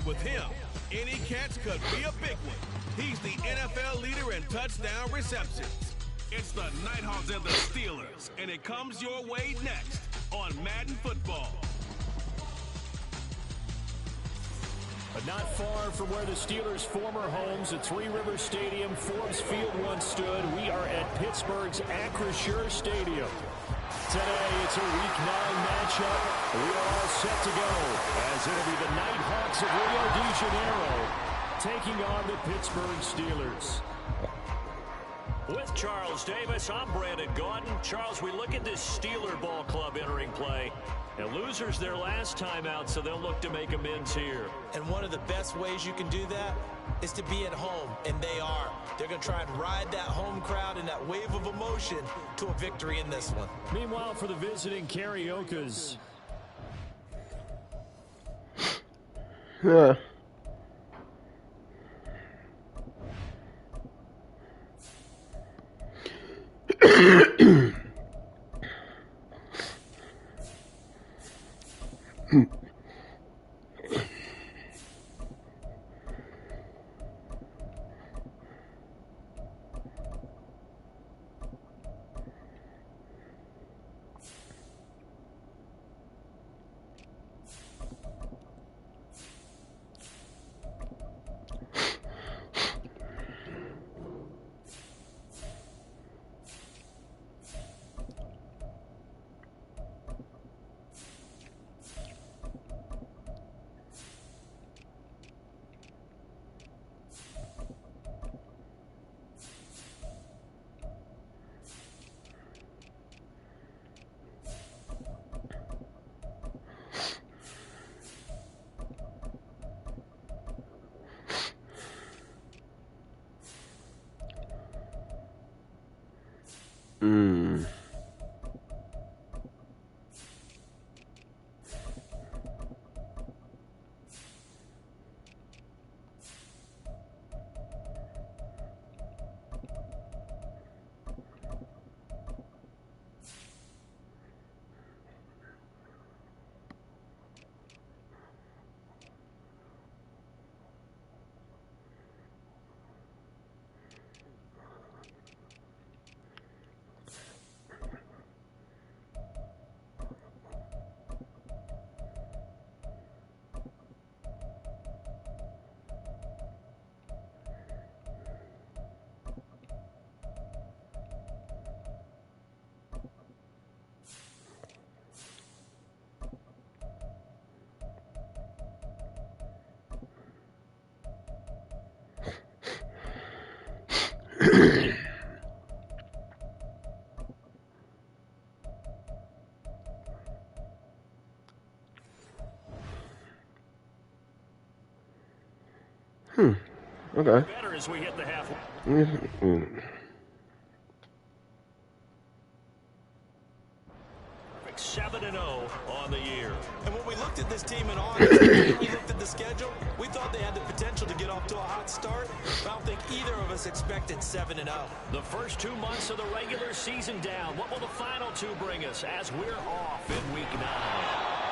with him, any catch could be a big one. He's the NFL leader in touchdown receptions. It's the Nighthawks and the Steelers, and it comes your way next on Madden Football. But not far from where the Steelers' former homes at Three Rivers Stadium, Forbes Field once stood, we are at Pittsburgh's Acrisure Stadium. Today, it's a Week 9 matchup. We are all set to go, as it'll be the Nighthawks of Rio de Janeiro taking on the Pittsburgh Steelers. With Charles Davis, I'm Brandon Gaudin. Charles, we look at this Steeler ball club entering play. And losers their last time out, so they'll look to make amends here. And one of the best ways you can do that is to be at home, and they are. They're going to try and ride that home crowd and that wave of emotion to a victory in this one. Meanwhile, for the visiting Cariocas. Yeah. Okay. Better as we hit the half. 7-0 on the year. And when we looked at this team in August, when we looked at the schedule, we thought they had the potential to get off to a hot start. But I don't think either of us expected 7-0. The first 2 months of the regular season down. What will the final 2 bring us as we're off in Week 9?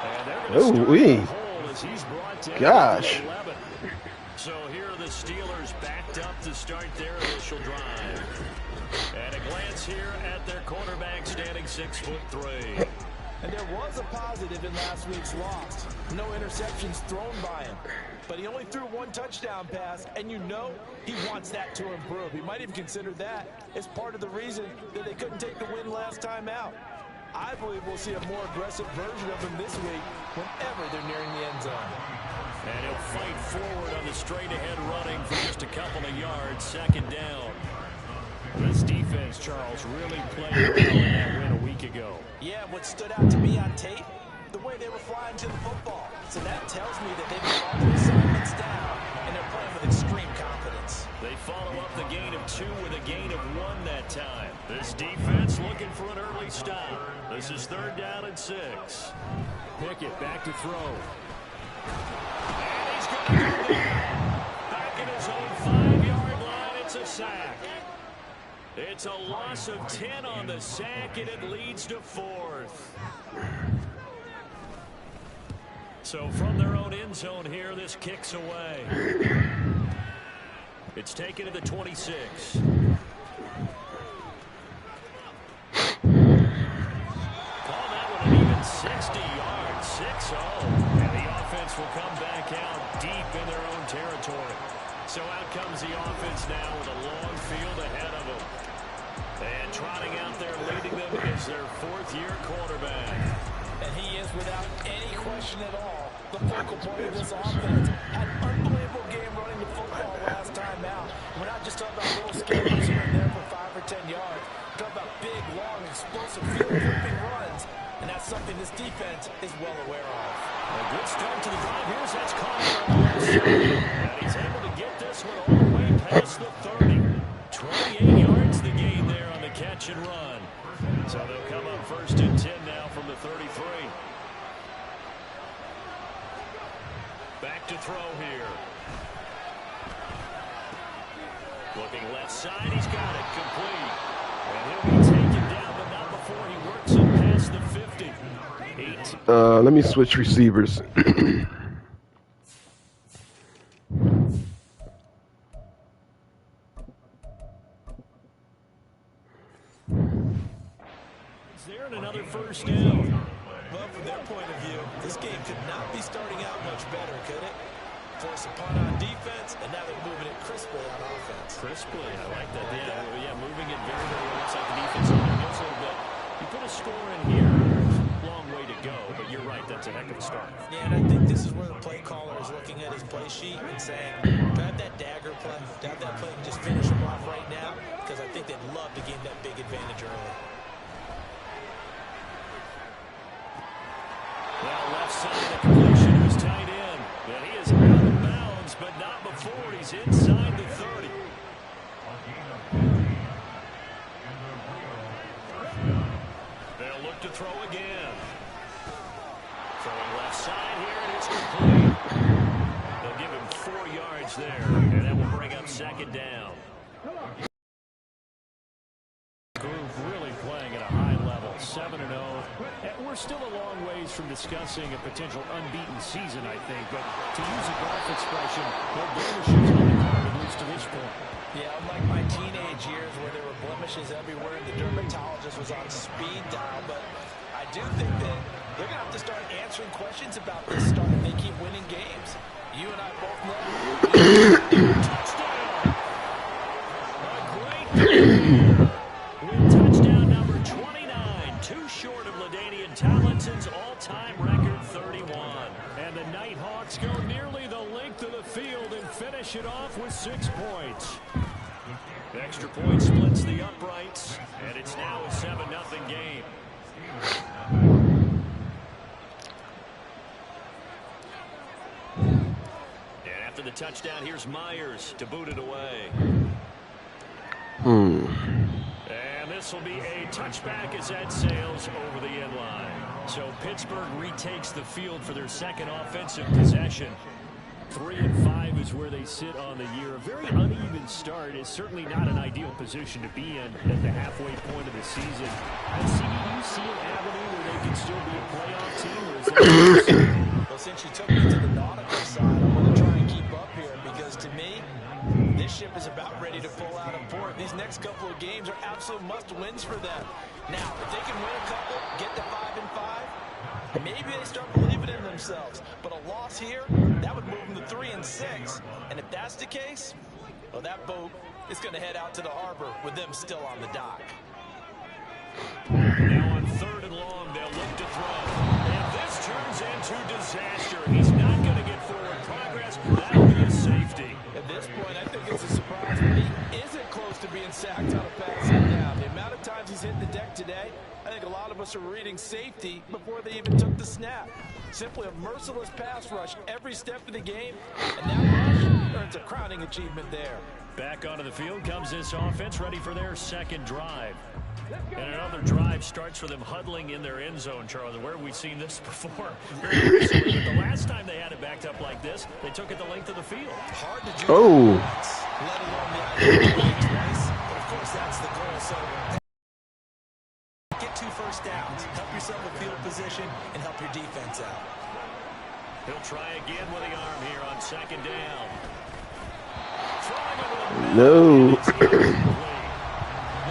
And they're going to start the hole as he's brought down. Gosh. 11. So here are the Steelers backed up to start their initial drive. And a glance here at their quarterback standing 6'3". And there was a positive in last week's loss. No interceptions thrown by him. But he only threw 1 touchdown pass, and you know he wants that to improve. He might even consider that as part of the reason that they couldn't take the win last time out. I believe we'll see a more aggressive version of him this week whenever they're nearing the end zone. And he'll fight forward on the straight-ahead running for just a couple of yards, 2nd down. This defense, Charles, really played well in that win a week ago. Yeah, what stood out to me on tape, the way they were flying to the football. So that tells me that they've got all the assignments down, and they're playing with extreme confidence. They follow up the gain of 2 with a gain of 1 that time. This defense looking for an early stop. This is 3rd down and 6. Pickett back to throw. And he's going to go down. Back in his own 5-yard line, it's a sack. It's a loss of 10 on the sack, and it leads to 4th. So from their own end zone here, this kicks away. It's taken to the 26. Call that one an even 60 yards, 6-0. And the offense will come back out deep in their own territory. So out comes the offense now with a long field ahead of them. And trotting out there leading them is their fourth-year quarterback. And he is, without any question at all, the focal point of this offense. Had an unbelievable game running the football last time out. We're not just talking about little skippers here and there for 5 or 10 yards. We're talking about big, long, explosive, field-flipping runs. And that's something this defense is well aware of. A good start to the drive. Here's that's caught on the side. And he's able to get this one all the way past the 30. 28 yards the gain there on the catch and run. So they'll come up 1st and 10 now from the 33. Back to throw here. Looking left side, he's got it complete. And he'll be taken down, but not before he works it past the 50. 8. Let me switch receivers. There and another 1st down. Well, from their point of view, this game could not be starting out much better, could it? Force a punt on defense, and now they're moving it crisply on offense. Crisply, I like that. Yeah, moving it very, very well. Looks like the defense on their heels a little bit. You put a score in here, long way to go, but you're right, that's a heck of a start. Yeah, and I think this is where the play caller is looking at his play sheet and saying, do I have that dagger play? Do I have that play and just finish him off right now? Because I think they'd love to gain that big advantage early. Well, left side of the completion was tight end. But he is out of bounds, but not before he's inside the 30. They'll look to throw again. Throwing left side here, and it's complete. They'll give him 4 yards there, and that will bring up 2nd down. Group really playing at a high level, 7-0. And we're still a long ways from discussing a potential unbeaten season, I think. But to use a golf expression, no blemishes on the card, at least to this point. Yeah, unlike my teenage years where there were blemishes everywhere and the dermatologist was on speed dial. But I do think that they're going to have to start answering questions about this start if they keep winning games. You and I both know. Touchdown! A great game. With touchdown number 29, too short of LaDainian Tomlinson's all-time record 31. And the Nighthawks go nearly the length of the field and finish it off with 6 points. The extra point splits the uprights, and it's now a 7-0 game. And after the touchdown, here's Myers to boot it away. And this will be a touchback as that sails over the end line. So Pittsburgh retakes the field for their 2nd offensive possession. 3-5 is where they sit on the year. A very uneven start is certainly not an ideal position to be in at the halfway point of the season. Do you see an avenue where they can still be a playoff team? Or is that Well, since you took me to the nautical side, I'm going to try and keep up here because to me, this ship is about ready to pull out of port. These next couple of games are absolute must-wins for them. Now, if they can win a couple, get to 5-5, maybe they start believing in themselves. But a loss here, that would move them to 3-6. And if that's the case, well, that boat is going to head out to the harbor with them still on the dock. Now on 3rd and long, they'll look to throw. And this turns into disaster. He's not going to get forward progress. That'll be a safety. At this point, I think it's a surprise when he isn't close to being sacked on a passing down. The amount of times he's hit the deck today, I think a lot of us are reading safety before they even took the snap. Simply a merciless pass rush every step of the game, and that rush earns a crowning achievement there. Back onto the field comes this offense, ready for their 2nd drive. And another drive starts with them huddling in their end zone, Charlie. Where have we seen this before? Very recently, but the last time they had it backed up like this, they took it the length of the field. Hard to do once, let alone the idea of doing it twice. But of course, that's the goal. So get 2 first downs, help yourself with field position, and help your defense out. He'll try again with the arm here on second down. Throwing over the middle. No. One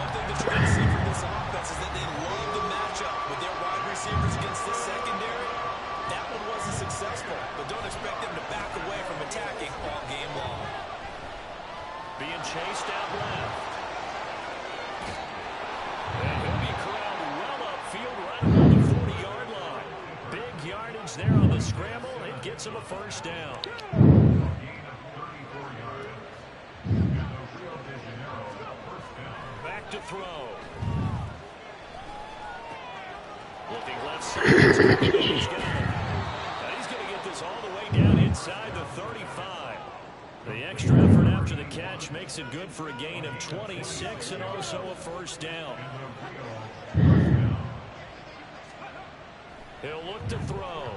thing that you're going to see from this offense is that they love the matchup with their wide receivers against this secondary. That one wasn't successful, but don't expect them to back away from attacking all game long. Being chased out left. And he'll be corralled well upfield right around the 40-yard line. Big yardage there on the scramble. It gets him a first down. Back to throw. Looking left side. He's got it. He's going to get this all the way down inside the 35. The extra effort after the catch makes it good for a gain of 26 and also a first down. He'll look to throw.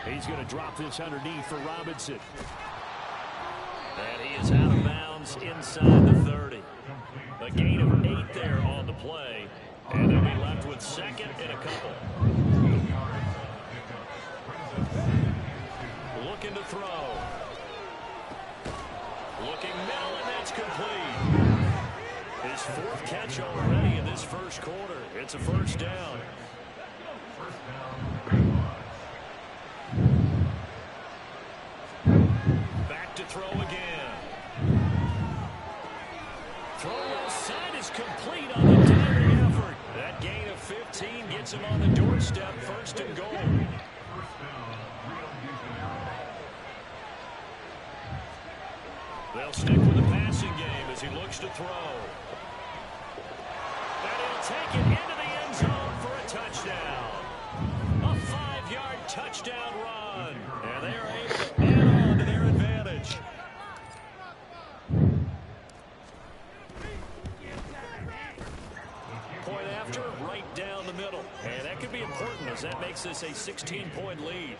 He's going to drop this underneath for Robinson. And he is out of bounds inside the 30. A gain of 8 there on the play. And they'll be left with second and a couple. Looking to throw. Looking middle, and that's complete. His 4th catch already in this first quarter. It's a first down. Back to throw again. Throw left side is complete on the diving effort. That gain of 15 gets him on the doorstep, first and goal. They'll stick with the passing game as he looks to throw. And he'll take it into the end zone for a touchdown. A 5-yard touchdown run. And they are able to add on to their advantage. Point after, right down the middle. And that could be important as that makes this a 16-point lead.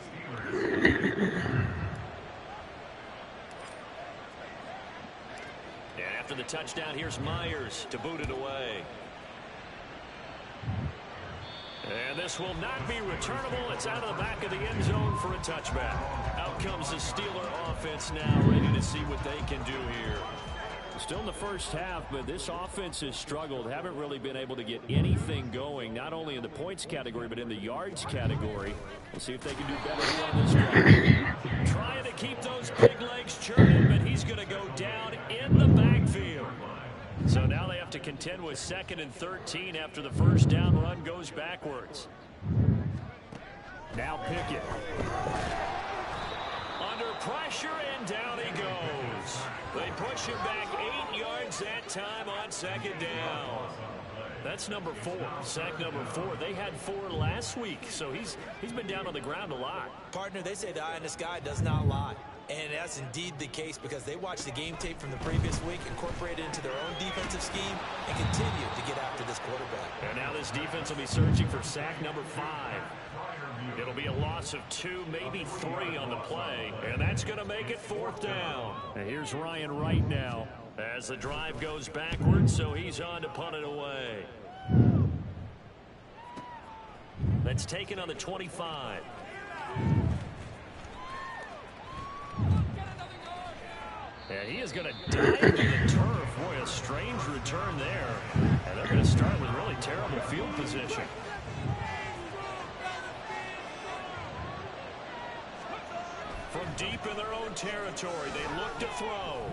And after the touchdown, here's Myers to boot it away. And this will not be returnable. It's out of the back of the end zone for a touchback. Out comes the Steeler offense now, ready to see what they can do here. Still in the first half, but this offense has struggled. Haven't really been able to get anything going, not only in the points category, but in the yards category. We'll see if they can do better here on this drive. Trying to keep those big legs churning, but he's going to go down in the backfield. So now they have to contend with 2nd and 13 after the first down run goes backwards. Now Pickett. Under pressure, and down he goes. They push him back 8 yards that time on second down. That's number 4, sack number 4. They had 4 last week, so he's been down on the ground a lot. Partner, they say the eye in the sky does not lie. And that's indeed the case because they watched the game tape from the previous week, incorporated it into their own defensive scheme, and continue to get after this quarterback. And now this defense will be searching for sack number 5. It'll be a loss of 2, maybe 3 on the play, and that's going to make it 4th down. And here's Ryan Wright now as the drive goes backwards, so he's on to punt it away. That's taken on the 25. And he is going to dive into the turf. Boy, a strange return there. And they're going to start with really terrible field position. From deep in their own territory, they look to throw.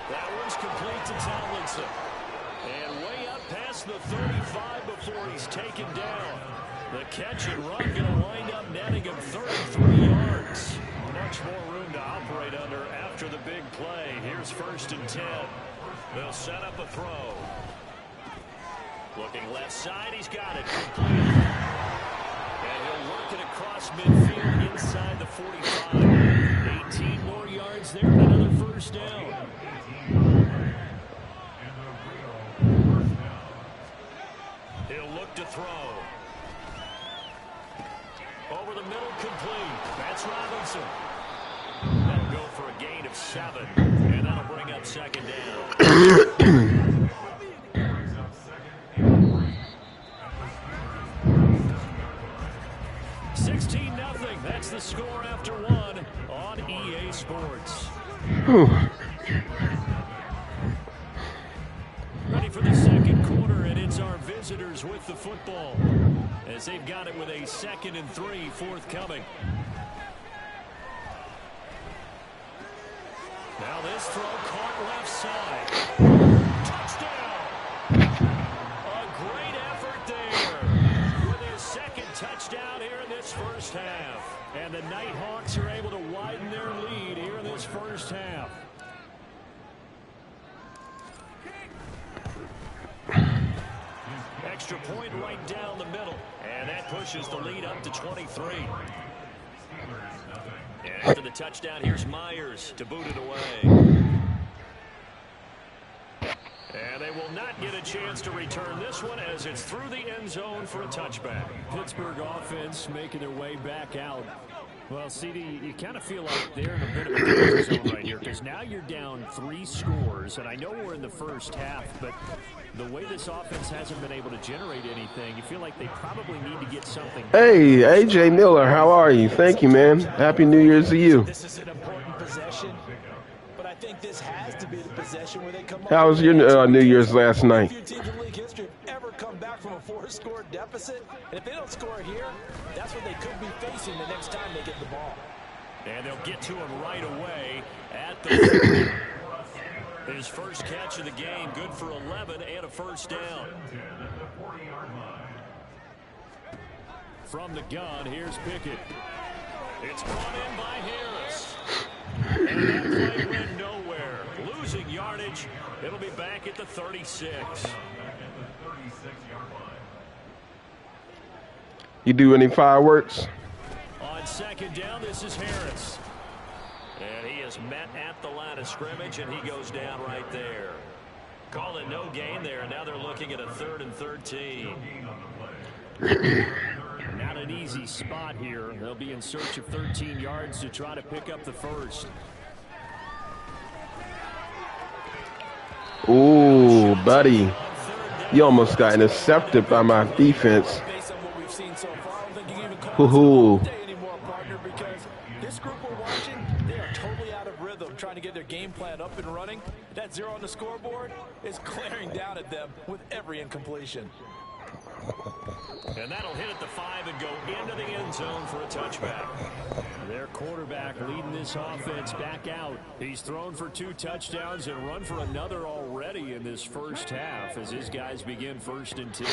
That one's complete to Tomlinson. And way up past the 35 before he's taken down. The catch and run going to wind up netting him 33 yards. Much more room to operate under after the big play. Here's 1st and 10. They'll set up a throw. Looking left side, he's got it complete. And he'll work it across midfield inside the 45. 18 more yards there, another first down. He'll look to throw. Over the middle, complete. That's Robinson. That'll go for a gain of 7, and that'll bring up second down. EA Sports. Ready for the second quarter, and it's our visitors with the football as they've got it with a 2nd and 3 forthcoming. Now this throw caught left side. Touchdown! A great effort there with his 2nd touchdown here in this first half. And the Nighthawks are able to widen their lead here in this first half. Extra point right down the middle. And that pushes the lead up to 23. And after the touchdown, here's Myers to boot it away. And they will not get a chance to return this one as it's through the end zone for a touchback. Pittsburgh offense making their way back out. Well, CD, you kind of feel like they're in a bit of a danger zone right here because now you're down 3 scores, and I know we're in the first half, but the way this offense hasn't been able to generate anything, you feel like they probably need to get something. Hey, AJ Miller, how are you? Thank you, man. Happy New Year's to you. This is an important possession, but I think this has to be the possession where they come up. How was your New Year's last night? Few teams in league history have ever come back from a 4-score deficit, and if they don't score here, that's what they could be facing the next time they get the ball. And they'll get to him right away at the his first catch of the game, good for 11 and a first down. From the gun, here's Pickett. It's brought in by Harris. And that play went nowhere. Losing yardage. It'll be back at the 36. You do any fireworks? On 2nd down, this is Harris. And he is met at the line of scrimmage, and he goes down right there. Call it no gain there. Now they're looking at a 3rd and 13. Not an easy spot here. They'll be in search of 13 yards to try to pick up the first. Ooh, buddy. You almost got intercepted by my defense. Based on what we've seen so far, I don't think you can even call Hoo-hoo. this day anymore, partner, because this group we're watching, they are totally out of rhythm, trying to get their game plan up and running. That 0 on the scoreboard is glaring down at them with every incompletion. And that'll hit at the 5 and go into the end zone for a touchback. Their quarterback leading this offense back out. He's thrown for 2 touchdowns and run for another already in this first half as his guys begin 1st and 10.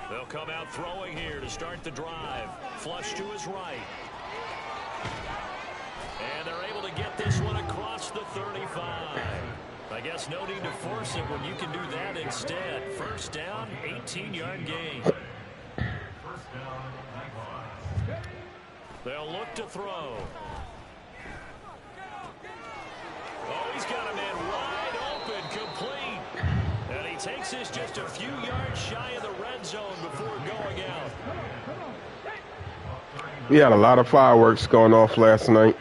They'll come out throwing here to start the drive. Flush to his right. And they're able to get this one across the 35. I guess no need to force it when you can do that instead. First down, 18-yard gain. They'll look to throw. Oh, he's got a man wide open, complete. And he takes this just a few yards shy of the red zone before going out. We had a lot of fireworks going off last night.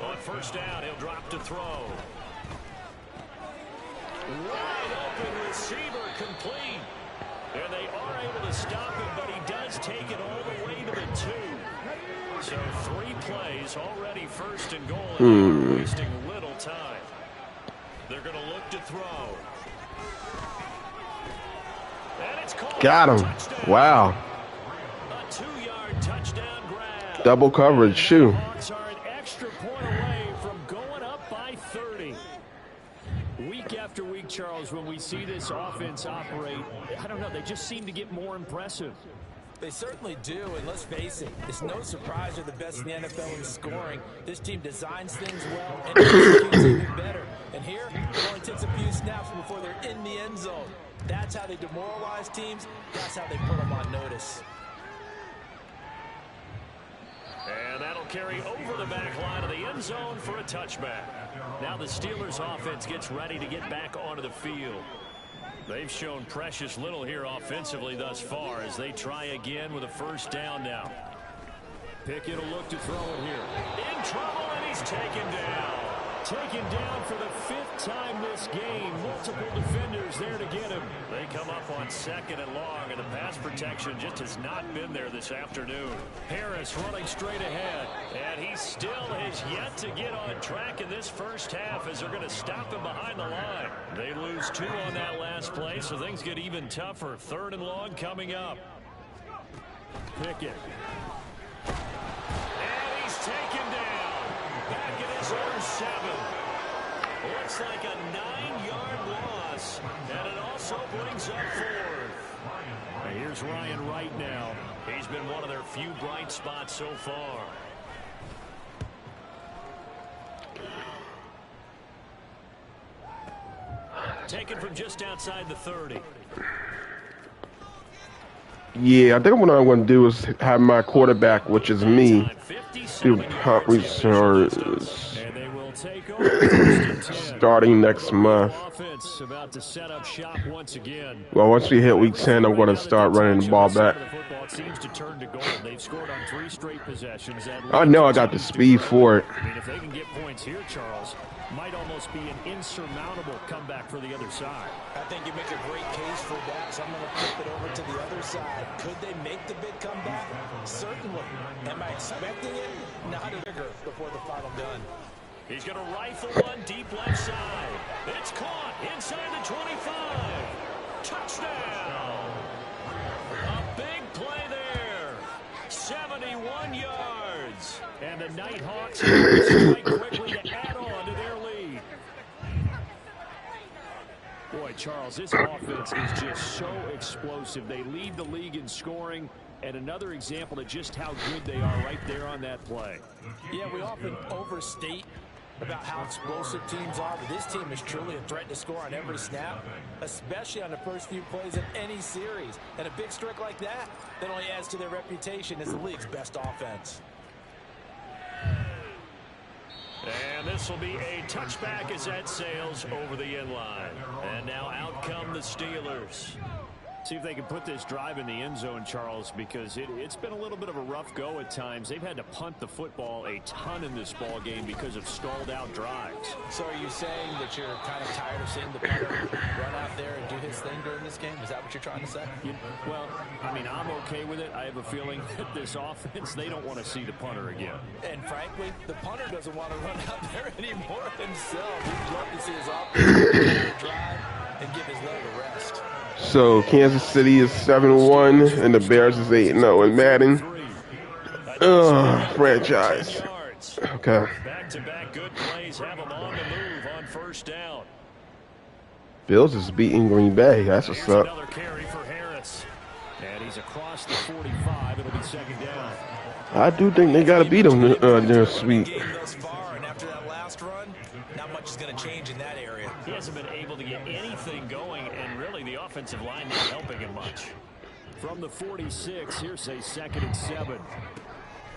On 1st down, he'll drop to throw. Wide open receiver, complete. And they are able to stop him, but he does take it all the way to the 2. So 3 plays, already 1st and goal, and wasting little time. They're going to look to throw. And it's called. Got him. Touchdown. Wow. A 2-yard touchdown grab. Double coverage, shoe. Hawks are an extra point away from going up by 30. Week after week, Charles, when we see this offense operate, I don't know, they just seem to get more impressive. They certainly do, and let's face it, it's no surprise they're the best in the NFL in scoring. This team designs things well and executes even better. And here, it only takes a few snaps before they're in the end zone. That's how they demoralize teams. That's how they put them on notice. And that'll carry over the back line of the end zone for a touchback. Now the Steelers offense gets ready to get back onto the field. They've shown precious little here offensively thus far as they try again with a 1st down now. Pickett will look to throw it here. In trouble, and he's taken down. Taken down for the 5th time this game. Multiple defenders there to get him. They come up on 2nd and long, and the pass protection just has not been there this afternoon. Harris running straight ahead. And he still has yet to get on track in this first half as they're going to stop him behind the line. They lose 2 on that last play, so things get even tougher. 3rd and long coming up. Pickett. And he's taken down. Back at his own 7. Looks like a 9-yard loss. And it also brings up 4th. Here's Ryan right now. He's been one of their few bright spots so far. Taken from just outside the 30. Yeah, I think what I'm going to do is have my quarterback, which is me, do punt returns starting next month. About to set up shop once again. Well, once we hit week 10, I'm going to start running the ball back. Seems to turn to gold. They've scored on 3 straight possessions. I know I got the speed for it. I mean, if they can get points here, Charles, might almost be an insurmountable comeback for the other side. I think you make a great case for that, so I'm going to flip it over to the other side. Could they make the big comeback? Certainly. Am I expecting it? Not a bigger before the final gun. He's going to rifle one deep left side. It's caught inside the 25. Touchdown. A big play there. 71 yards. And the Nighthawks strike quickly to add on to their lead. Boy, Charles, this offense is just so explosive. They lead the league in scoring, and another example of just how good they are right there on that play. Yeah, we often overstate about how explosive teams are, but this team is truly a threat to score on every snap, especially on the first few plays of any series. And a big streak like that only adds to their reputation as the league's best offense. And this will be a touchback as that sails over the end line. And now out come the Steelers. See if they can put this drive in the end zone, Charles, because it's been a little bit of a rough go at times. They've had to punt the football a ton in this ball game because of stalled out drives. So are you saying that you're kind of tired of seeing the punter run out there and do his thing during this game? Is that what you're trying to say? Well, I mean, I'm okay with it. I have a feeling that this offense, they don't want to see the punter again. And frankly, the punter doesn't want to run out there anymore himself. He'd love to see his offense drive and give his leg a rest. So Kansas City is 7-1 and the Bears is 8-0 in Madden. Franchise. Okay. Back-to-back good plays have them on the move on first down. Bills is beating Green Bay. That's what's up. Another carry for Harris. And he's across the 45. It'll be 2nd down. I do think they got to beat them this week. Thus far, and after that last run, not much is going to change in that area. He hasn't been able to get anything going, and really the offensive line not helping him much. From the 46, here's a 2nd and 7.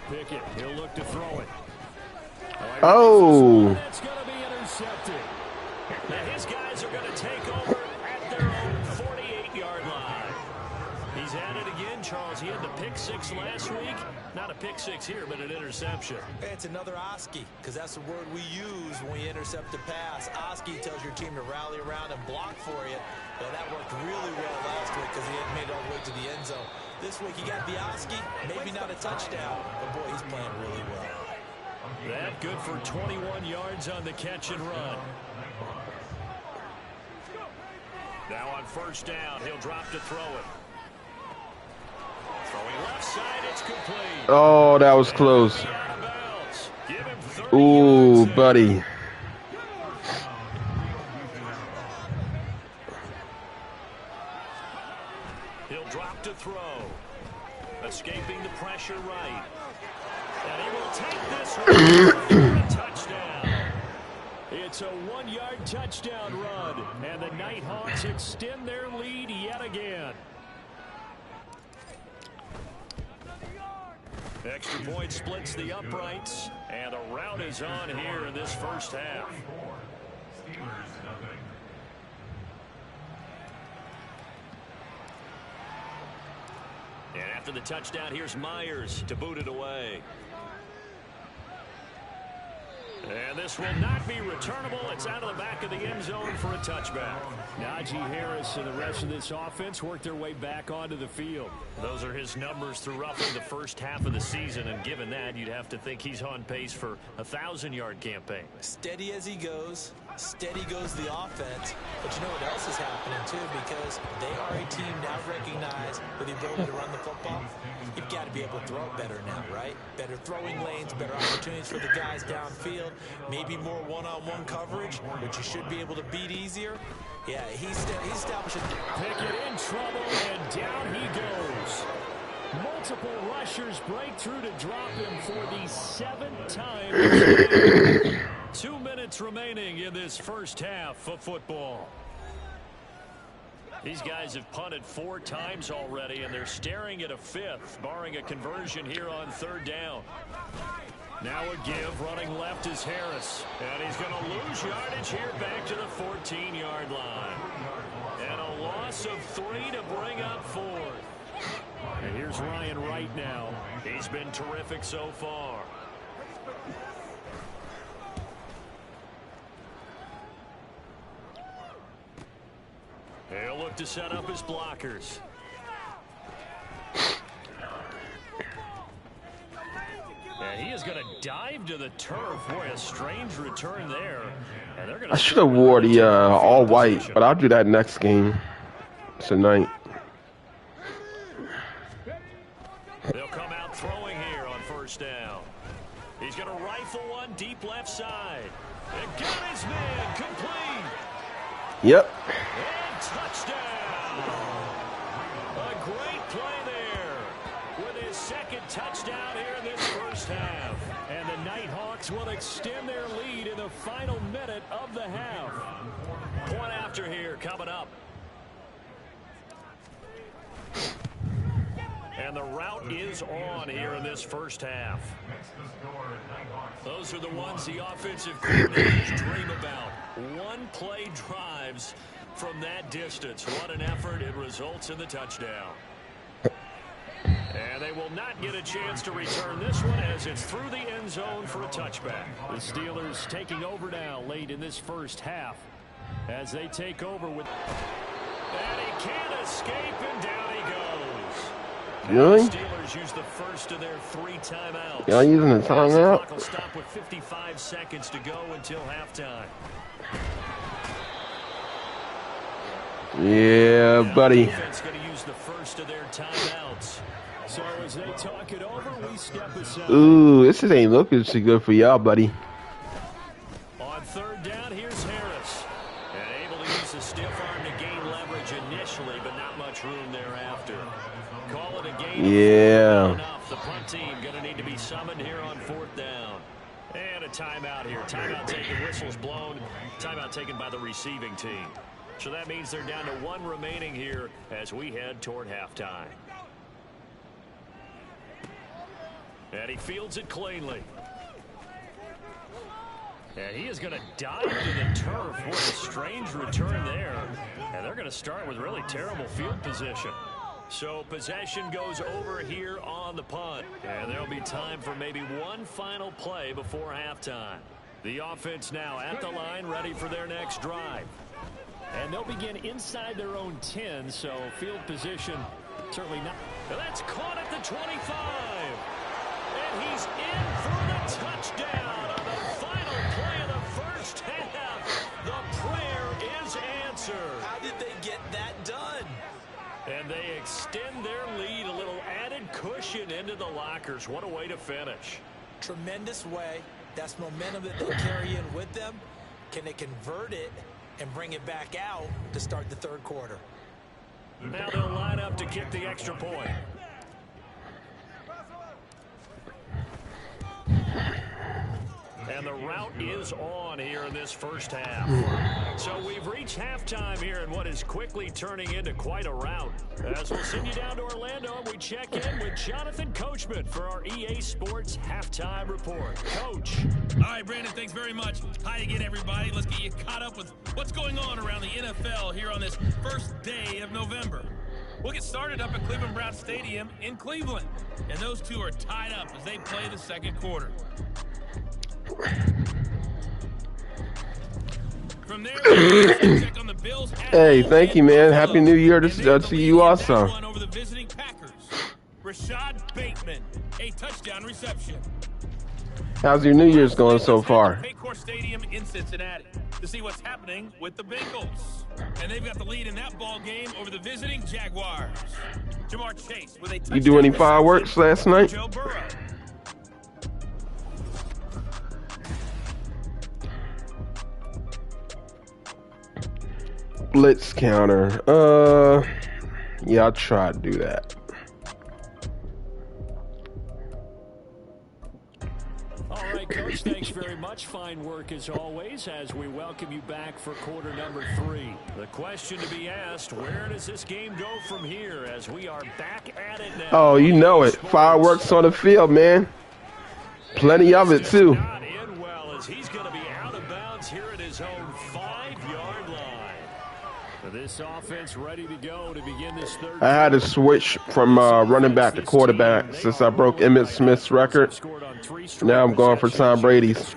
Pickett, he'll look to throw it. Oh. That's going to be intercepted. Now his guys are going to take over at their own 48-yard line. He's at it again, Charles. He had the pick 6 last week. Not a pick 6 here, but an interception. It's another Oski, because that's the word we use when we intercept a pass. Oski tells your team to rally around and block for you. Well, that worked really well last week because he hadn't made it all the way to the end zone. This week he got the Oski, maybe not a touchdown, but boy, he's playing really well. That good for 21 yards on the catch and run. Now on first down, he'll drop to throw it. Throwing left side, it's complete. Oh, that was close. Ooh, buddy. He'll drop to throw. Escaping the pressure right. And he will take this one for a touchdown. It's a 1-yard touchdown run. And the Nighthawks extend their lead yet again. Extra point splits the uprights, and a rout is on here in this first half. And after the touchdown, here's Myers to boot it away. And this will not be returnable. It's out of the back of the end zone for a touchback. Najee Harris and the rest of this offense work their way back onto the field. Those are his numbers through roughly the first half of the season, and given that, you'd have to think he's on pace for a 1,000-yard campaign. Steady as he goes. Steady goes the offense. But you know what else is happening, too? Because they are a team now recognized with the ability to run the football. You've got to be able to throw it better now, right? Better throwing lanes, better opportunities for the guys downfield, maybe more one-on-one coverage, which you should be able to beat easier. Yeah, he's establishing. Pickett in trouble, and down he goes. Multiple rushers break through to drop him for the 7th time. 2 minutes remaining in this first half of football. These guys have punted 4 times already, and they're staring at a 5th, barring a conversion here on 3rd down. Now a give, running left is Harris. And he's going to lose yardage here back to the 14-yard line. And a loss of 3 to bring up 4th. And here's Ryan Wright now. He's been terrific so far. He'll look to set up his blockers. And he is going to dive to the turf. Boy, a strange return there. And they're going to. I should have wore the all white, but I'll do that next game tonight. They'll come out throwing here on 1st down. He's going to rifle one deep left side. And got his man complete. Yep. And touchdown. A great play there with his 2nd touchdown here in this first half. And the Nighthawks will extend their lead in the final minute of the half. Point after here coming up. And the route is on here in this first half. Those are the ones the offensive coordinators dream about. One-play drives from that distance. What an effort. It results in the touchdown. And they will not get a chance to return this one as it's through the end zone for a touchback. The Steelers taking over now late in this first half as they take over with. And he can't escape, and down he goes. Really? The Steelers use the first of their 3 timeouts. Y'all using the timeout? The clock will stop with 55 seconds to go until halftime. Yeah, buddy. Defense going to use the first of their timeouts. So as they talk it over, we step aside. Ooh, this ain't looking too good for y'all, buddy. On 3rd down, here's Harris. And able to use the stiff arm to gain leverage initially, but not much room thereafter. Call it a game. Yeah. Enough. The punt team going to need to be summoned here on 4th down. And a timeout here. Timeout taken, whistles blown. Timeout taken by the receiving team. So that means they're down to 1 remaining here as we head toward halftime. And he fields it cleanly. And he is going to dive to the turf. What a strange return there. And they're going to start with really terrible field position. So possession goes over here on the punt. And there'll be time for maybe one final play before halftime. The offense now at the line, ready for their next drive. And they'll begin inside their own 10, so field position certainly not. And that's caught at the 25. And he's in for the touchdown on the final play of the first half. The prayer is answered. How did they get that done? And they extend their lead, a little added cushion into the lockers. What a way to finish. Tremendous way. That's momentum that they carry in with them. Can they convert it and bring it back out to start the 3rd quarter? Now they'll line up to kick the extra point. And the route is on here in this first half. So we've reached halftime here in what is quickly turning into quite a rout. As we'll send you down to Orlando, and we check in with Jonathan Coachman for our EA Sports Halftime Report. Coach. All right, Brandon, thanks very much. Hi again, everybody. Let's get you caught up with what's going on around the NFL here on this first day of November. We'll get started up at Cleveland Browns Stadium in Cleveland. And those two are tied up as they play the 2nd quarter. From there, we'll check on the Bills. Hey, thank you, man. Happy New Year to you also. Over the visiting Packers. Rashad Bateman, a touchdown reception. How's your New Year's going so far? Paycor Stadium in Cincinnati to see what's happening with the Bengals. And they've got the lead in that ball game over the visiting Jaguars. Jamar Chase with a touchdown. You do any fireworks last night? Joe Burrow. Blitz counter. Yeah, I'll try to do that. All right, Coach, thanks very much. Fine work as always as we welcome you back for quarter number 3. The question to be asked, where does this game go from here as we are back at it now? Oh, you know it. Fireworks on the field, man. Plenty of it, too. Not in well as he's going to be out of bounds here at his own 5-yard line. This offense ready to go to begin this third. I had to switch from running back to quarterback since I broke Emmitt Smith's record. Now I'm going for Tom Brady's.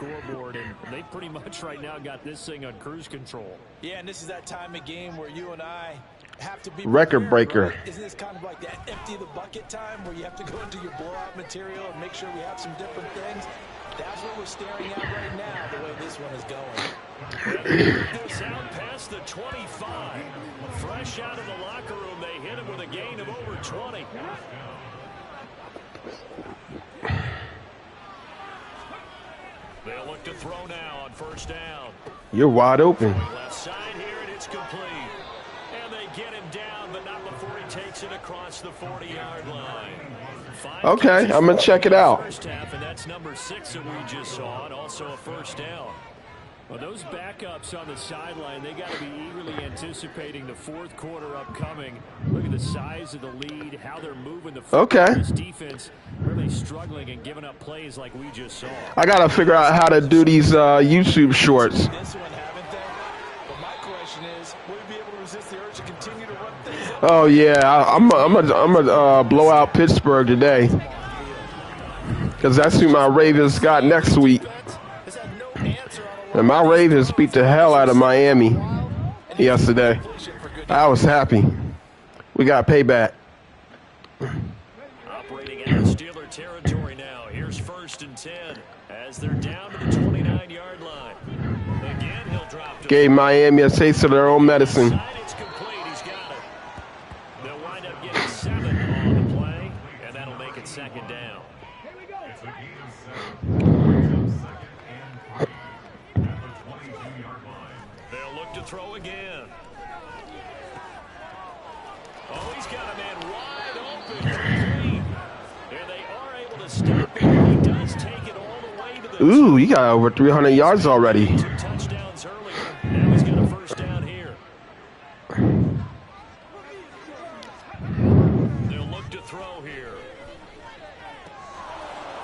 They pretty much right now got this thing on cruise control. Yeah, and this is that time of game where you and I have to be record breaker. Right? Isn't this kind of like that empty the bucket time where you have to go into your blowout material and make sure we have some different things? That's what we're staring at right now, the way this one is going. This out past the 25. Fresh out of the locker room, they hit him with a gain of over 20. They'll look to throw now on first down. You're wide open. Left side here, and it's complete. And they get him down, but not before he takes it across the 40-yard line. Okay, I'm going to check it out. First half, and that's number 6 that we just saw, and also a first down. Well, those backups on the sideline, they got to be eagerly anticipating the fourth quarter upcoming. Look at the size of the lead, how they're moving the football. Okay. This defense really struggling and giving up plays like we just saw. I got to figure out how to do these YouTube shorts. This one, haven't they? But my question is, will you be able to resist the urge to continue to run things up? Oh, yeah. I'm gonna blow out Pittsburgh today. Because that's who my Ravens got next week. And my Ravens beat the hell out of Miami yesterday. I was happy. We got payback. Operating out of Steeler territory now. Here's 1st and 10 as they're down to the 29-yard line. Again, he'll drop. Gave Miami a taste of their own medicine. It's complete. He's got it. They'll wind up getting 7 on the play, and that'll make it 2nd down. They'll look to throw again. Oh, he's got a man wide open. Complete. And they are able to stop him. He does take it all the way to the Ooh, you got over 300 yards already. 2 touchdowns earlier. Now he's got a first down here. They'll look to throw here.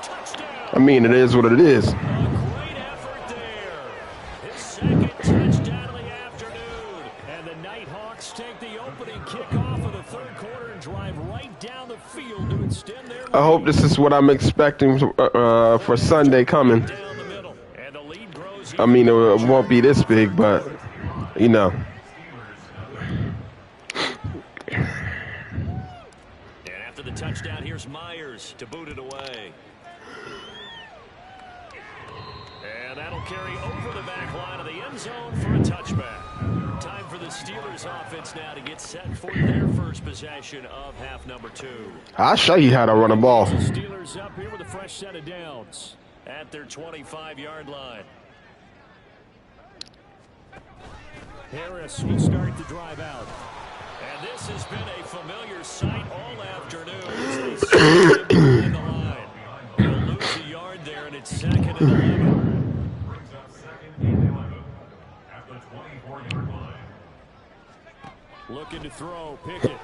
Touchdown. I mean, it is what it is. A great effort there. His 2nd touchdown of the afternoon. And the Nighthawks take the opening kickoff of the 3rd quarter and drive right down the field to extend their lead. I hope this is what I'm expecting for Sunday coming. Down the middle. And the lead grows. I mean, it won't be this big, but, you know. And after the touchdown, here's Myers to boot it away. And that'll carry over the back line of the end zone for a touchback. Time for the Steelers offense now to get set for their first possession of half number 2. I'll show you how to run a ball. The Steelers up here with a fresh set of downs at their 25-yard line. Harris will start the drive out. And this has been a familiar sight all afternoon as they start in the line. They'll lose a yard there, and it's 2nd and 11. Brings up 2nd and 11 at the 24-yard line. Looking to throw, Pickett.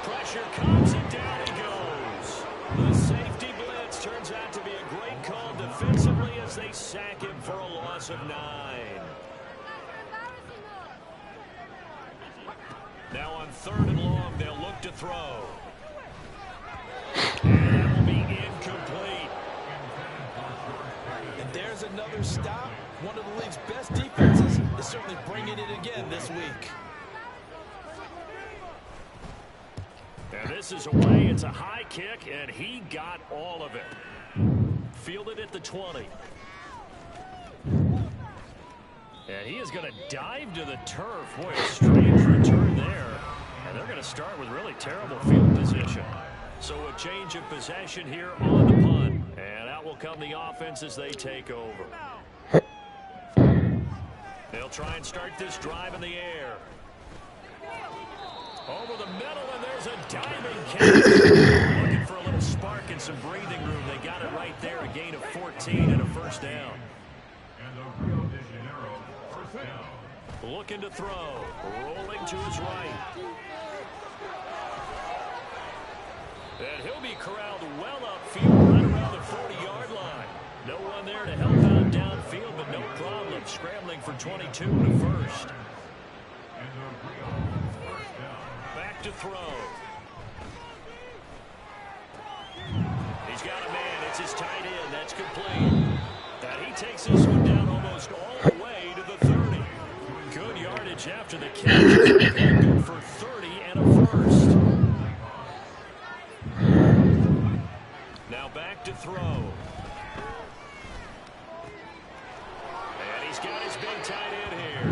Pressure comes, and down he goes. The safety blitz turns out to be a great call defensively as they sack him for a loss of 9. Now on 3rd and long, they'll look to throw. And that will be incomplete. And there's another stop One of the league's best defenses is certainly bringing it again this week. And this is away. It's a high kick, and he got all of it. Fielded at the 20. And he is going to dive to the turf. Boy, a strange return there. And they're going to start with really terrible field position. So a change of possession here on the punt. And out will come the offense as they take over. They'll try and start this drive in the air. Over the middle, and there's a diving catch. Looking for a little spark and some breathing room. They got it right there, a gain of 14 and a first down. And the Rio de Janeiro first down. Looking to throw. Rolling to his right. And he'll be corralled well upfield right around the 40-yard line. No one there to help out downfield, but no problem. Scrambling for 22 and a first. And the Rio first down. Back to throw. He's got a man. It's his tight end. That's complete. And he takes this one down almost all the way to the 30. Good yardage after the catch. Good for 30 and a first. Now back to throw. And he's got his big tight end here.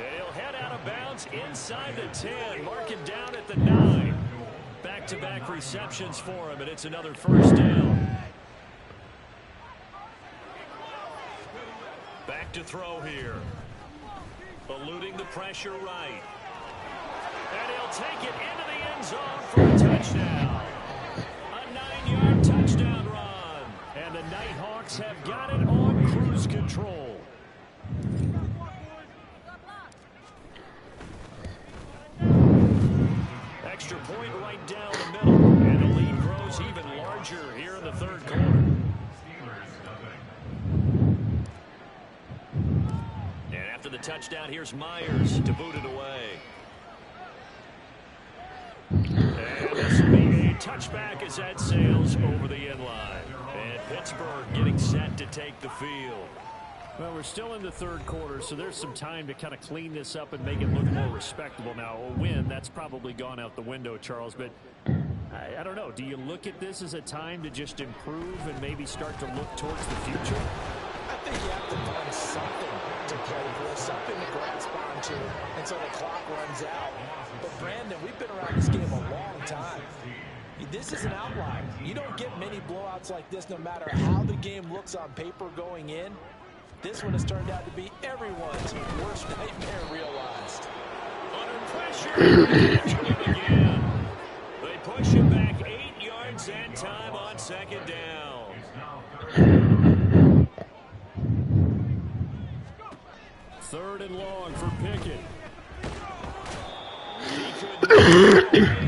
And he'll head out of bounds inside the 10. Marking down at the 9. Back-to-back receptions for him, and it's another first down. Back to throw here. Eluding the pressure right. And he'll take it into the end zone for a touchdown. A 9-yard touchdown run. And the Nighthawks have got it on cruise control. Extra point right down the middle. And the lead grows even larger here in the third quarter. And after the touchdown, here's Myers to boot it away. And this will be a touchback as that sails over the end line. And Pittsburgh getting set to take the field. Well, we're still in the third quarter, so there's some time to kind of clean this up and make it look more respectable. Now, a win, that's probably gone out the window, Charles, but I don't know. Do you look at this as a time to just improve and maybe start to look towards the future? I think you have to find something to play for, something to grasp onto until the clock runs out. But, Brandon, we've been around this game a long time. This is an outlier. You don't get many blowouts like this no matter how the game looks on paper going in. This one has turned out to be everyone's worst nightmare realized. Under pressure. Again. They push him back 8 yards that time on second down. Third and long for Pickett. He could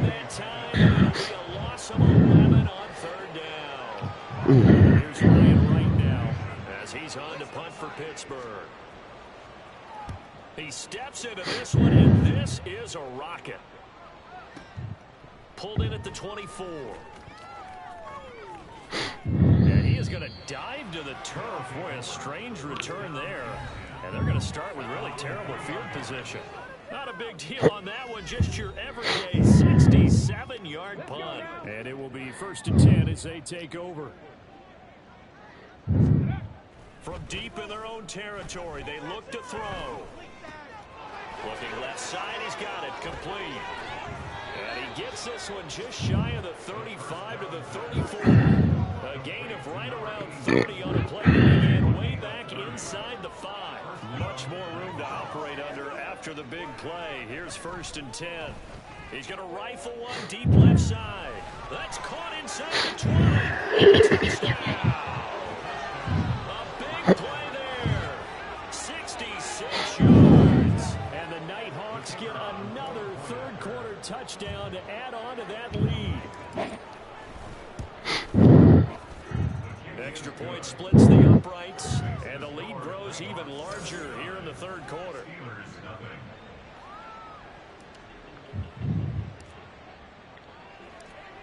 that time. It'll be a loss of 11 on third down. Here's Ryan right now as he's on to punt for Pittsburgh. He steps into this one, and this is a rocket. Pulled in at the 24. And he is going to dive to the turf. Boy, a strange return there. And they're going to start with really terrible field position. Not a big deal on that one. Just your everyday 67-yard punt. And it will be 1st and 10 as they take over. From deep in their own territory, they look to throw. Looking left side, he's got it complete. And he gets this one just shy of the 35 to the 34. A gain of right around 30 on a play that began way back inside the 5. Much more room to operate under after the big play. Here's 1st and 10. He's going to rifle one deep left side. That's caught inside the 20. Touchdown. A big play there. 66 yards. And the Nighthawks get another third quarter touchdown to add on to that lead. Extra point splits the uprights, and the lead grows even larger here in the third quarter.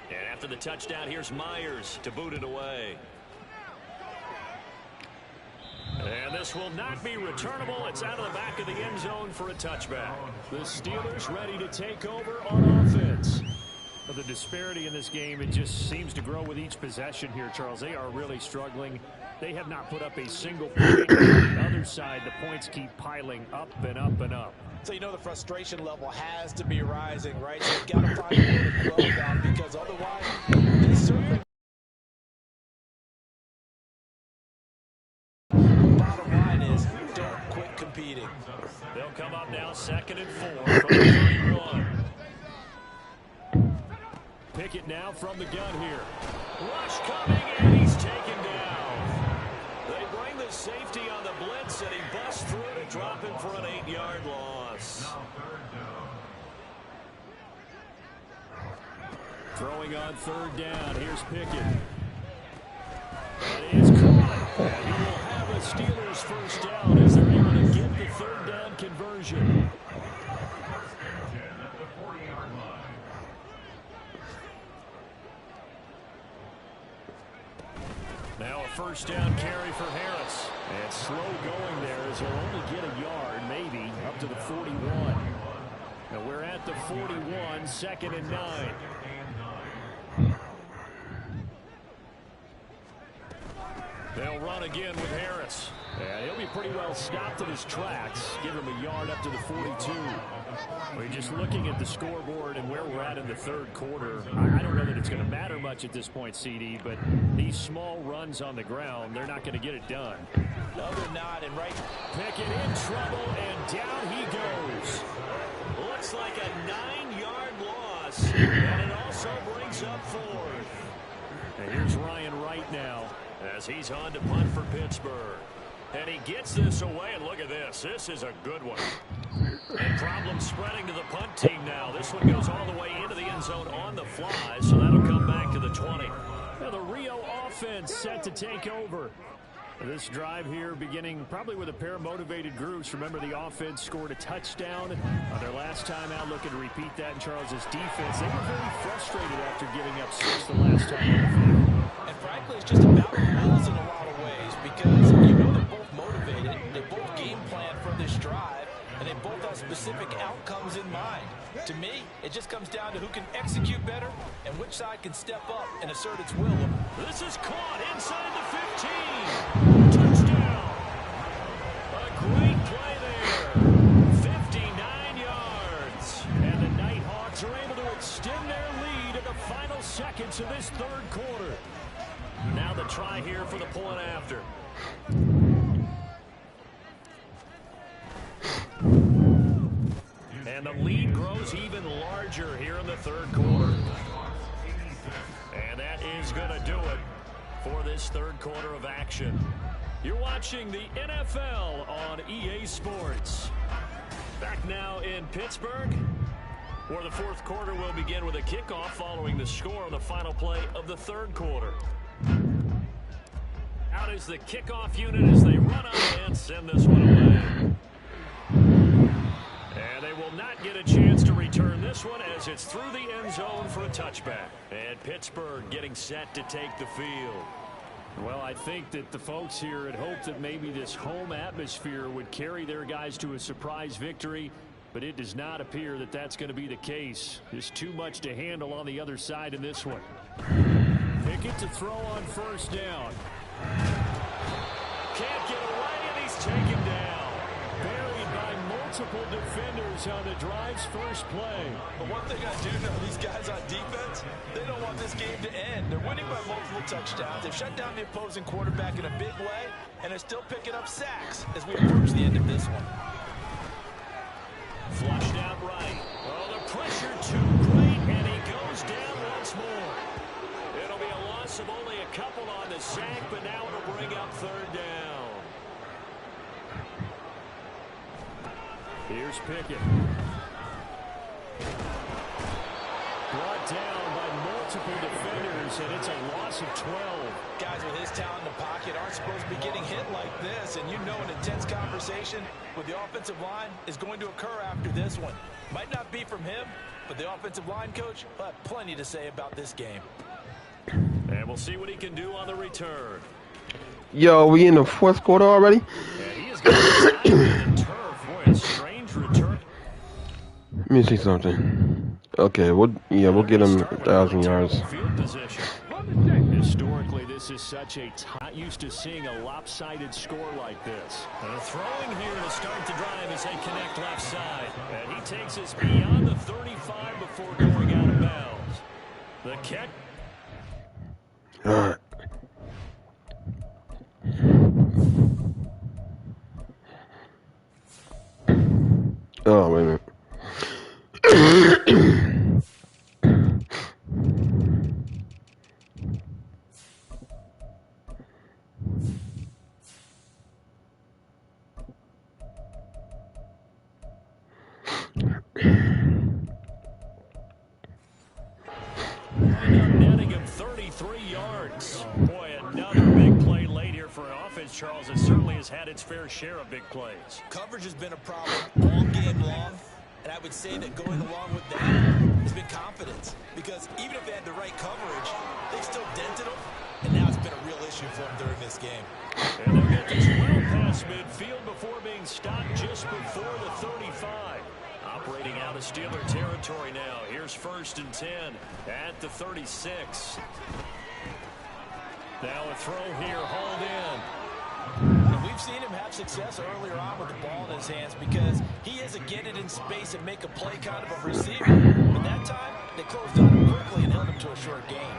And after the touchdown, here's Myers to boot it away. And This will not be returnable. It's out of the back of the end zone for a touchback. The Steelers ready to take over on offense. But the disparity in this game, it just seems to grow with each possession here, Charles. They are really struggling. They have not put up a single point. On the other side, the points keep piling up and up and up. So you know the frustration level has to be rising, right? So you've got to find a way to grow that, because otherwise they certainly... Bottom line is, don't quit competing. They'll come up now 2nd and 4 from the 31. Pickett now from the gun here. Rush coming, and he's taken down. They bring the safety on the blitz, and he busts through to drop him for an 8-yard loss. Throwing on 3rd down. Here's Pickett. That is caught. And he will have a Steelers first down as they're able to get the 3rd down conversion. Now a first down carry for Harris. And slow going there as he'll only get a yard, maybe, up to the 41. Now we're at the 41, 2nd and 9. They'll run again with Harris. And he'll be pretty well stopped in his tracks. Give him a yard up to the 42. We're just looking at the scoreboard and where we're at in the 3rd quarter. I don't know that it's going to matter much at this point, CD, but these small runs on the ground, they're not going to get it done. No, they're not. And right, Pickett in trouble, and down he goes. Looks like a 9-yard loss, and it also brings up 4th. And here's Ryan Wright now as he's on to punt for Pittsburgh. And he gets this away, and look at this. This is a good one. And problems spreading to the punt team now. This one goes all the way into the end zone on the fly, so that'll come back to the 20. Now the Rio offense set to take over. This drive here beginning probably with a pair of motivated groups. Remember, the offense scored a touchdown on their last time out. Looking to repeat that in Charles's defense. They were very frustrated after giving up 6 the last time on the field. and frankly, it's just about the rules in a lot of ways, because you know they're both motivated, they both game plan for this drive, and they both have specific outcomes in mind. To me, it just comes down to who can execute better and which side can step up and assert its will. This is caught inside the 15. Touchdown. A great play there. 59 yards. And the Nighthawks are able to extend their lead in the final seconds of this third quarter. Now the try here for the point after. And the lead grows even larger here in the third quarter. And that is going to do it for this third quarter of action. You're watching the NFL on EA Sports. Back now in Pittsburgh, where the fourth quarter will begin with a kickoff following the score on the final play of the third quarter. Out is the kickoff unit as they run out and send this one away. And they will not get a chance to return this one as it's through the end zone for a touchback. And Pittsburgh getting set to take the field. Well, I think that the folks here had hoped that maybe this home atmosphere would carry their guys to a surprise victory, but it does not appear that that's going to be the case. There's too much to handle on the other side in this one. Pickett to throw on first down. Can't get away, and he's taken down. Buried by multiple defenders on the drive's first play. But one thing I do know, these guys on defense, they don't want this game to end. They're winning by multiple touchdowns. They've shut down the opposing quarterback in a big way, and they're still picking up sacks as we approach the end of this one. Flushed out right. Oh, the pressure too great, and he goes down once more. It'll be a loss of only a couple on the sack, but now it'll bring up third down. Here's Pickett. Brought down by multiple defenders, and it's a loss of 12. Guys with his talent in the pocket aren't supposed to be getting hit like this, and you know an intense conversation with the offensive line is going to occur after this one. Might not be from him, but the offensive line coach will have plenty to say about this game. And we'll see what he can do on the return. Yo, we in the fourth quarter already? Boy, a strange return. Let me see something. Okay, we'll get him 1,000 yards. Field position. Historically, this is such a not used to seeing a lopsided score like this. Throwing here to start the drive as they connect left side. And he takes us beyond the 35 before going out of bounds. The catch. All right. Oh, wait a minute. Netting him 33 yards. Boy, another big play late here for an offense, Charles. It certainly has had its fair share of big plays. Coverage has been a problem all game long, and I would say that going along with that has been confidence. Because even if they had the right coverage, they still dented them, and now it's been a real issue for them during this game. And they'll get this well past midfield before being stopped just before the 35. Operating out of Steeler territory now. Here's 1st and 10 at the 36. Now a throw here, hauled in. And we've seen him have success earlier on with the ball in his hands because he is a get it in space and make a play kind of a receiver. But that time, they closed on him quickly and held him to a short gain.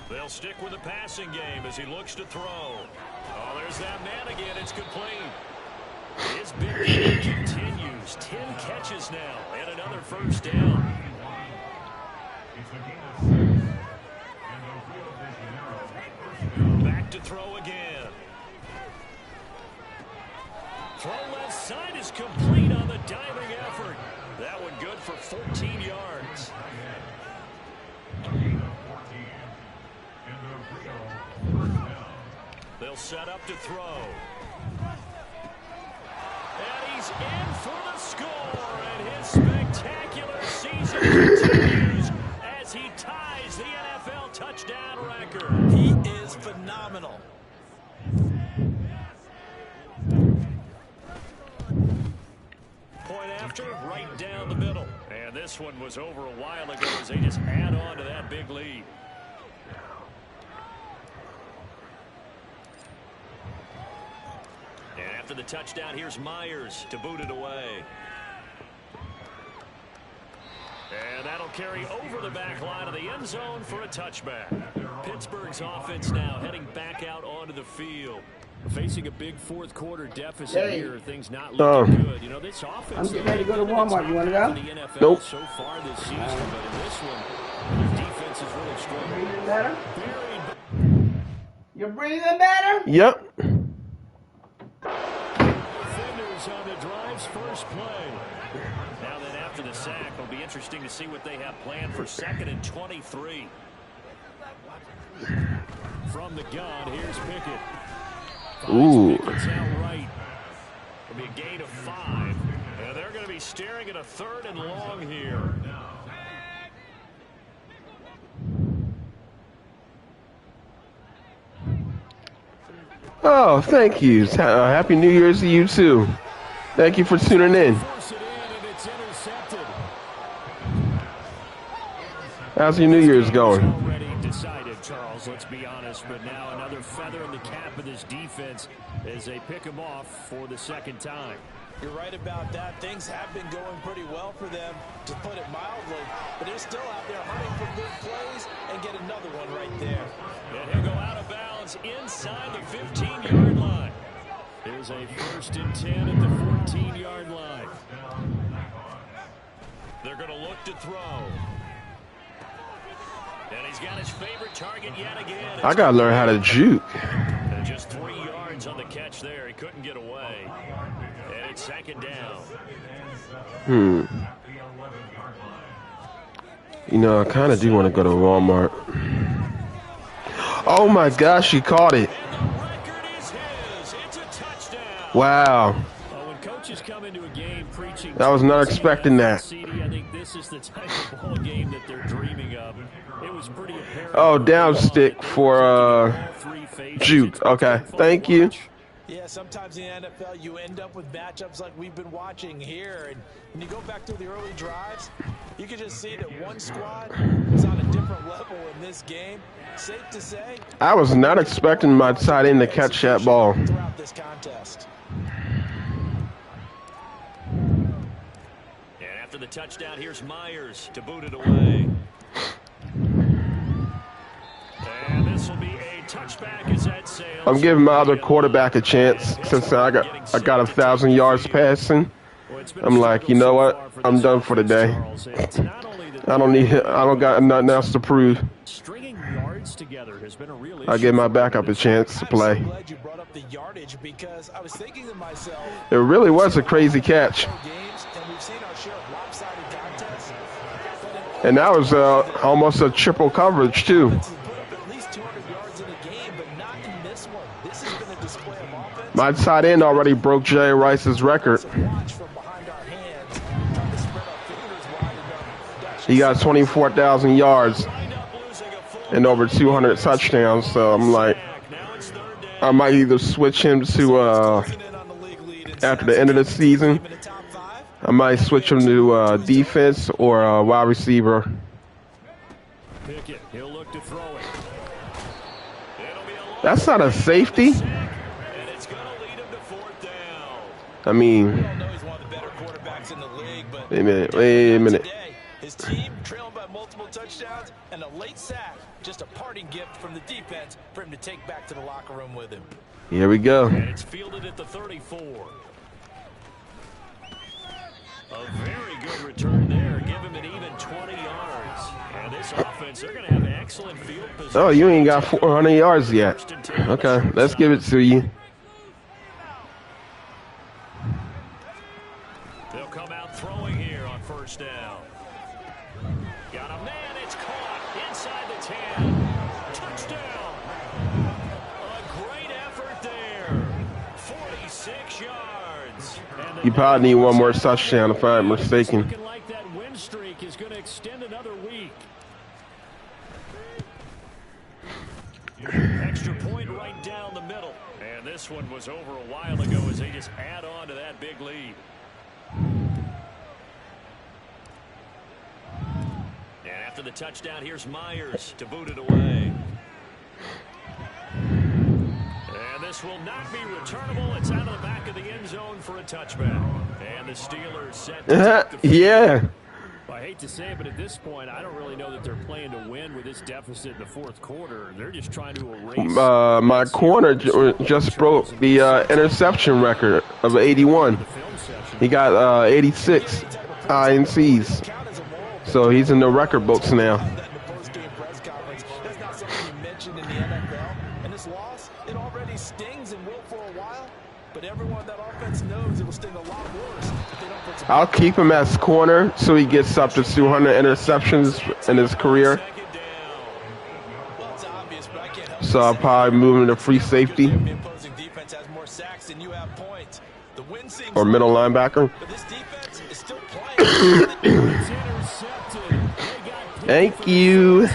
They'll stick with the passing game as he looks to throw. Oh, there's that man again. It's complete. His big game continues. 10 catches now and another 1st down. Back to throw again. Throw left side is complete on the diving effort. That one good for 14 yards. They'll set up to throw. And he's in for the score, and his spectacular season continues as he ties the NFL touchdown record. He is phenomenal. Point after, right down the middle. And this one was over a while ago as they just add on to that big lead. And after the touchdown, here's Myers to boot it away. And that'll carry over the back line of the end zone for a touchback. Pittsburgh's offense now heading back out onto the field. Facing a big 4th quarter deficit here, things not looking good. You know, this offense. I'm getting ready to go to Walmart. You want to go? Nope. So far this season, but in this one, the defense is really strong. Breathing better? Buried. You're breathing better? Yep. Defenders on the drive's first play. Now then, after the sack, it'll be interesting to see what they have planned for 2nd and 23. From the gun, here's Pickett. Ooh. It's out right. It'll be a gain of 5. And they're going to be staring at a 3rd and long here. Oh, thank you. Happy New Year's to you, too. Thank you for tuning in. Force it in, and it's intercepted. How's your New Year's going? Already decided, Charles, let's be honest, but now another feather in the cap of this defense as they pick him off for the 2nd time. You're right about that. Things have been going pretty well for them, to put it mildly, but they're still out there hunting for good plays and get another one right there. And he'll go out of bounds inside the 15-yard line. There's a 1st and 10 at the 14-yard line. They're going to look to throw. And he's got his favorite target yet again. I got to learn how to juke. And just 3 yards on the catch there. He couldn't get away. And it's 2nd down. You know, I kind of do want to go to Walmart. Oh, my gosh, he caught it. Record is his. It's a touchdown. Wow. When coaches come into a game preaching, I was not expecting that. I think this is the type of ball game that they're dreaming of. It was pretty apparent. Oh, down stick for juke. Okay, thank you. Yeah, sometimes in the NFL, you end up with matchups like we've been watching here. And when you go back through the early drives, you can just see that one squad is on a different level in this game. Safe to say, I was not expecting my tight end to catch that ball. Throughout this contest. And after the touchdown, here's Myers to boot it away. And this will be a touchback as that sails. I'm giving my other quarterback a chance since I got 1,000 yards passing. I'm like, you know what? I'm done for the day. I don't got nothing else to prove. Stringing yards together has been a real issue. I give my backup a chance to play. I'm so glad you brought up the yardage because I was thinking to myself, It really was a crazy catch. And that was almost a triple coverage, too. At least 200 yards in a game, but not in this one. This has been a display of offense. My tight end already broke Jerry Rice's record. He got 24,000 yards and over 200 touchdowns. So I'm like, I might either switch him to after the end of the season. I might switch him to defense or wide receiver. He'll look to throw it. That's not a safety. I mean, wait a minute. His team trailing by multiple touchdowns and a late sack. Just a parting gift from the defense for him to take back to the locker room with him. Here we go. And it's fielded at the 34. A very good return there. Give him an even 20 yards. And this offense, they're going to have excellent field position. Oh, you ain't got 400 yards yet. Okay, let's give it to you. They'll come out throwing here on first down. Got a man, it's caught inside the 10. Touchdown. A great effort there. 46 yards. You probably need one more touchdown if I'm mistaken. Looking like that win streak is going to extend another week. Extra point right down the middle. And this one was over a while ago as they just add on to that big lead. And after the touchdown, here's Myers to boot it away. And this will not be returnable. It's out of the back of the end zone for a touchback. And the Steelers set to take the field. Yeah. I hate to say it, but at this point, I don't really know that they're playing to win with this deficit in the fourth quarter. They're just trying to erase. My corner just broke the interception record of 81. He got 86 INCs. So he's in the record books now. I'll keep him as corner so he gets up to 200 interceptions in his career. So I'll probably move him to free safety or middle linebacker. Thank you.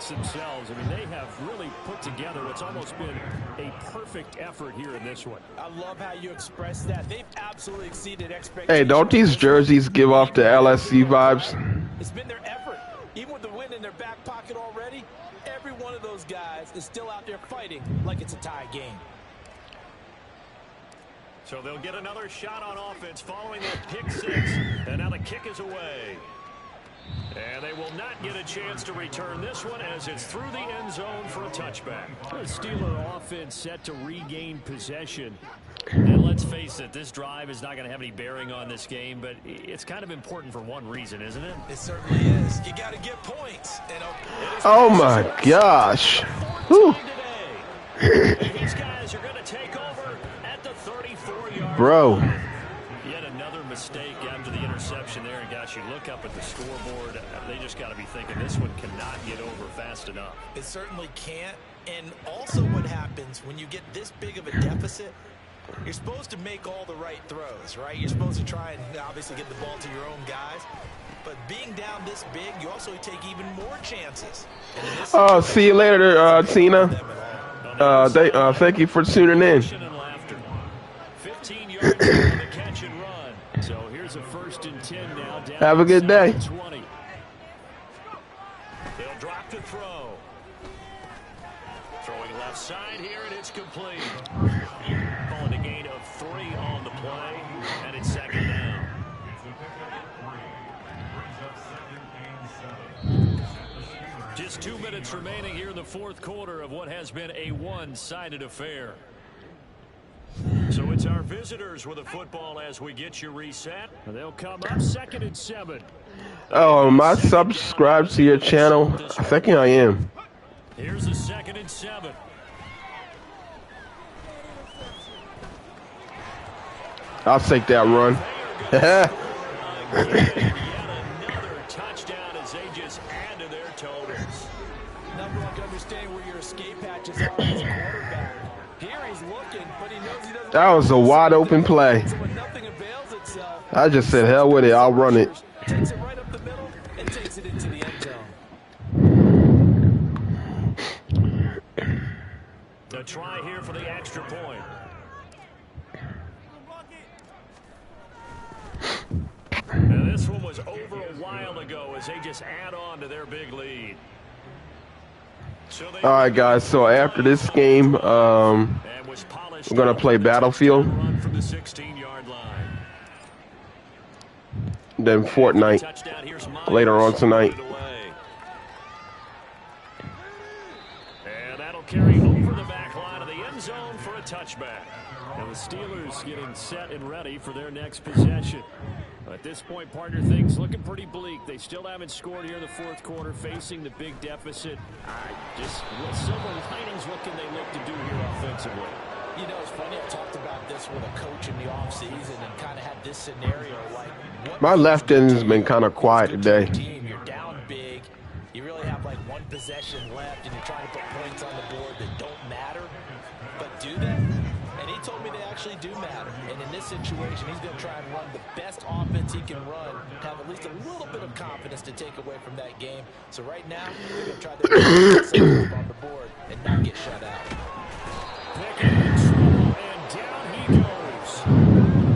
Themselves. I mean, they have really put together what's almost been a perfect effort here in this one. I love how you express that. They've absolutely exceeded expectations. Hey, don't these jerseys give off the LSC vibes? It's been their effort. Even with the win in their back pocket already, every one of those guys is still out there fighting like it's a tie game. So they'll get another shot on offense following that pick six. And now the kick is away. And they will not get a chance to return this one as it's through the end zone for a touchback. The Steeler offense set to regain possession. And let's face it, this drive is not going to have any bearing on this game, but it's kind of important for one reason, isn't it? It certainly is. You got to get points. Oh my gosh. Whew. These guys are going to take over at the 34-yard Bro. line. Yet another mistake after the interception there. And gosh, you look up at the scoreboard, they just got to be thinking this one cannot get over fast enough. It certainly can't. And also what happens when you get this big of a deficit, you're supposed to make all the right throws, right? You're supposed to try and obviously get the ball to your own guys. But being down this big, you also take even more chances. Oh, see you later, Tina. Thank you for tuning in. 15 yards on the catch and run. So here's a 1st and 10 now. Down Have a good day. 20. They'll drop to throw. Throwing left side here, and it's complete. Calling a gain of 3 on the play, and it's 2nd down. Just 2 minutes remaining here in the 4th quarter of what has been a one-sided affair. So it's our visitors with the football as we get you reset. They'll come up 2nd and 7. Oh, am I subscribed to your channel? I think I am. Here's a 2nd and 7. I'll take that run. Yet another touchdown as they just add to their totals. Number one, to understand where your escape hatches are as a quarterback. Here he's looking, but he knows he doesn't. That was a wide open play. So when nothing avails itself, I just said, hell with it. I'll run it. takes it right up the middle and takes it into the end zone. The try here for the extra point. And this one was over a while ago as they just add on to their big lead. So All right, guys. So after this game, we're gonna play Battlefield, then Fortnite later on tonight. And that'll carry over the back line of the end zone for a touchback. And the Steelers getting set and ready for their next possession. At this point, partner, things looking pretty bleak. They still haven't scored here in the 4th quarter, facing the big deficit. Just what silver linings, what can they look to do here offensively? You know, it's funny, I talked about this with a coach in the offseason and kind of had this scenario like... My left end's been kind of quiet today. You're down big. You really have like one possession left, and you're trying to put points on the board that don't matter. But do they? And he told me they actually do matter. And in this situation, he's going to try and run the best offense he can run, have at least a little bit of confidence to take away from that game. So right now, they're going to try their best to put on the board and not get shut out. Picking in trouble, and down he goes.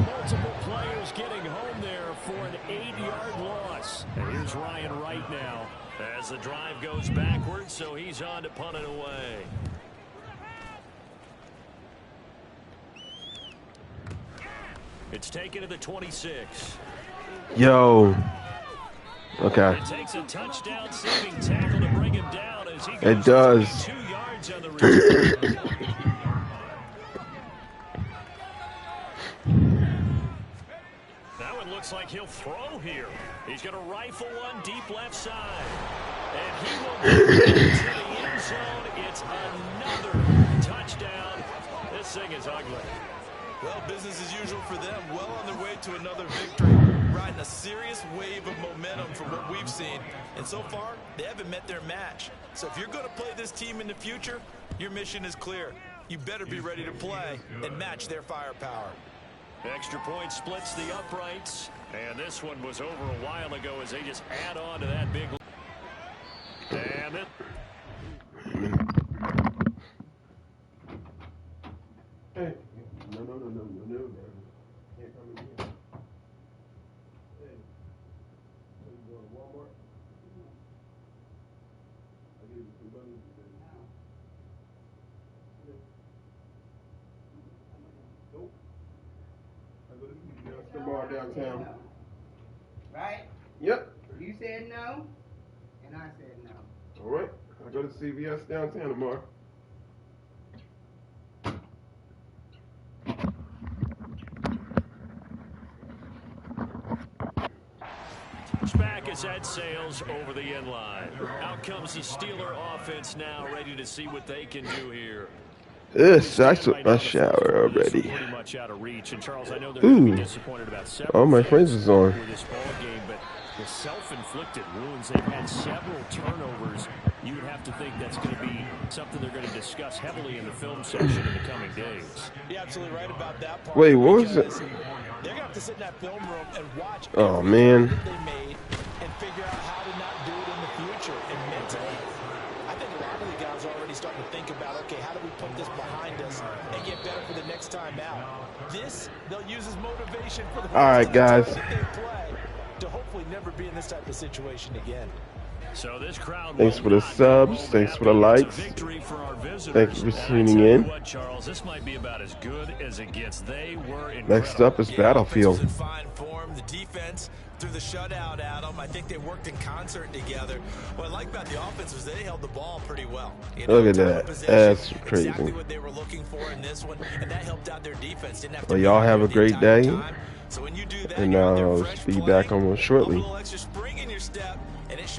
Multiple players getting home there for an 8-yard loss. And here's Ryan Wright now as the drive goes backwards, so he's on to punt it away. It's taken to the 26. Yo. Okay. It takes a touchdown saving tackle to bring him down as he goes It does. 2 yards on the return. That one looks like he'll throw here. He's going to rifle one deep left side. And he will get it to the end zone. It's another touchdown. This thing is ugly. Well, business as usual for them. Well on their way to another victory. Riding a serious wave of momentum from what we've seen. And so far, they haven't met their match. So if you're going to play this team in the future, your mission is clear. You better be ready to play and match their firepower. Extra point splits the uprights. And this one was over a while ago as they just add on to that big. Damn it. Hey. No. Can't come in here. Hey. So you going to Walmart? I gave you some money today. Nope. I go to CVS tomorrow downtown. Right? Yep. You said no, and I said no. All right. I go to CVS downtown tomorrow. Back as that sails over the end line. Out comes the Steeler offense now, ready to see what they can do here. Yes, I took my shower already. Pretty much out of reach. And Charles, I know they're going to be disappointed about several all my friends is on. for this ball game, but the self-inflicted wounds, they've had several turnovers. You would have to think that's going to be something they're going to discuss heavily in the film section in the coming days. You're absolutely right about that part. Wait, what was it? They're going to have to sit in that film room and watch Oh, man. they made and They'll use his motivation for the All right, guys. that they play to hopefully never be in this type of situation again. So this crowd Thanks for the subs. Thanks for the likes. Thank you for tuning in. What, Charles, this might be about as good as it gets. They were Next up is Battlefield. In fine form. The defense threw the shutout at them. I think they worked in concert together. What I like about the offense was they held the ball pretty well. Look at that. That's crazy. Exactly what they were looking for in this one, and that helped out their defense. Didn't have to Well, y'all have a great day, so when you do that, and you're under I'll fresh be play, back on put a shortly. little extra spring in your step, and it shows